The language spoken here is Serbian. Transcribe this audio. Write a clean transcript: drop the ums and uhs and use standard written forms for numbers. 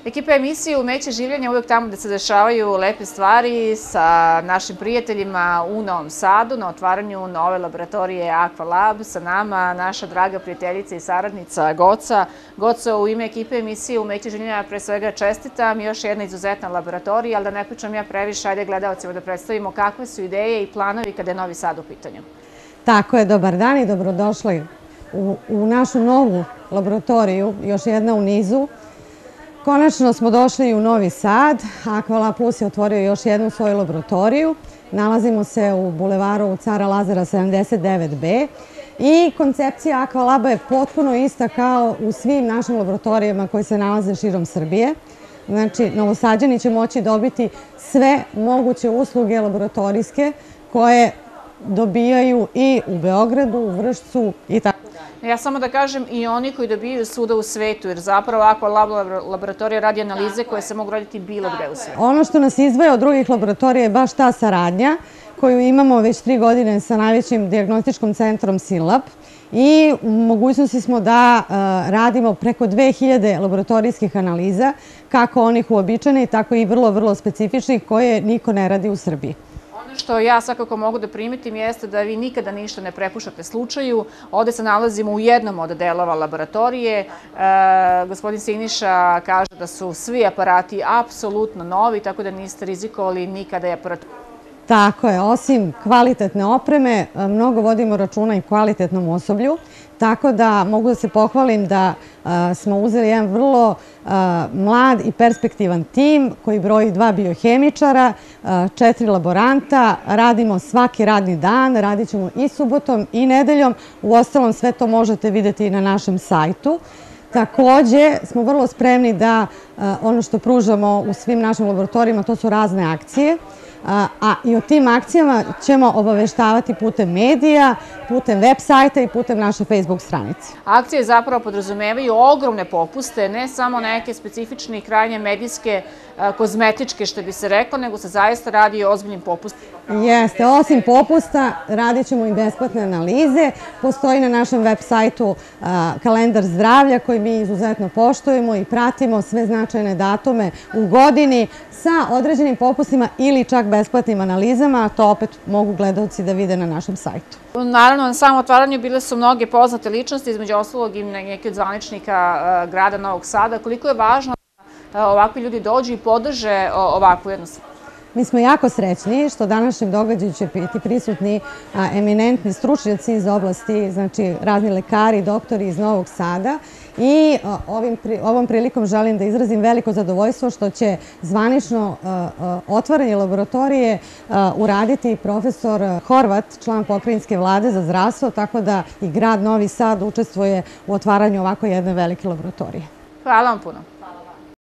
Ekipa emisije Umeće življenja uvek tamo gde se dešavaju lepe stvari sa našim prijateljima u Novom Sadu na otvaranju nove laboratorije Aqualab. Sa nama naša draga prijateljica i saradnica Goca. Goca, u ime ekipe emisije Umeće življenja pre svega čestitam. Još jedna izuzetna laboratorija, ali da ne pričam ja previše, ajde gledalcima da predstavimo kakve su ideje i planovi kada je Novi Sad u pitanju. Tako je, dobar dan i dobrodošli u našu novu laboratoriju, još jedna u nizu. Konačno smo došli u Novi Sad. Aqualab Plus je otvorio još jednu svoju laboratoriju. Nalazimo se u bulevaru Cara Lazara 79B i koncepcija Aqualaba je potpuno ista kao u svim našim laboratorijama koji se nalaze širom Srbije. Znači, Novosađani će moći dobiti sve moguće usluge laboratorijske koje dobijaju i u Beogradu, u Vršcu i tako. Ja samo da kažem i oni koji dobijaju svuda u svetu, jer zapravo Aqualab laboratorija radi analize koje se mogu raditi bilo gde u svetu. Ono što nas izdvaja od drugih laboratorija je baš ta saradnja koju imamo već 3 godine sa najvećim dijagnostičkim centrom SYNLAB i u mogućnosti smo da radimo preko 2000 laboratorijskih analiza, kako onih uobičajenih, tako i vrlo specifičnih koje niko ne radi u Srbiji. Što ja svakako mogu da primetim jeste da vi nikada ništa ne prepuštate slučaju. Ovde se nalazimo u jednom od delova laboratorije. Gospodin Siniša kaže da su svi aparati apsolutno novi, tako da niste rizikovali nikada i aparaturu. Tako je, osim kvalitetne opreme, mnogo vodimo računa i kvalitetnom osoblju, tako da mogu da se pohvalim da smo uzeli jedan vrlo mlad i perspektivan tim koji broji 2 biohemičara, 4 laboranta, radimo svaki radni dan, radit ćemo i subotom i nedeljom, uostalom sve to možete videti i na našem sajtu. Takođe smo vrlo spremni da ono što pružamo u svim našim laboratorijama, to su razne akcije, a i o tim akcijama ćemo obaveštavati putem medija, putem web sajta i putem naše Facebook stranice. Akcije zapravo podrazumevaju ogromne popuste, ne samo neke specifične i krajnje medijske, kozmetičke, što bi se reklo, nego se zaista radi o ozbiljnim popustima. Jeste, osim popusta radit ćemo i besplatne analize. Postoji na našem web sajtu kalendar zdravlja koji mi izuzetno poštujemo i pratimo sve značajne datume u godini sa određenim popustima ili čak besplatnim analizama, a to opet mogu gledalci da vide na našem sajtu. Naravno, na samom otvaranju bile su mnoge poznate ličnosti, između ostalog i neki od zvaničnika grada Novog Sada. Koliko je važno da ovakvi ljudi dođu i podrže ovakvu jednu stvar? Mi smo jako srećni što današnjem događaju će biti prisutni eminentni stručnjaci iz oblasti, znači razni lekari, doktori iz Novog Sada i ovom prilikom želim da izrazim veliko zadovoljstvo što će zvanično otvaranje laboratorije uraditi profesor Horvat, član pokrajinske vlade za zdravstvo, tako da i grad Novi Sad učestvuje u otvaranju ovako jedne velike laboratorije. Hvala vam puno.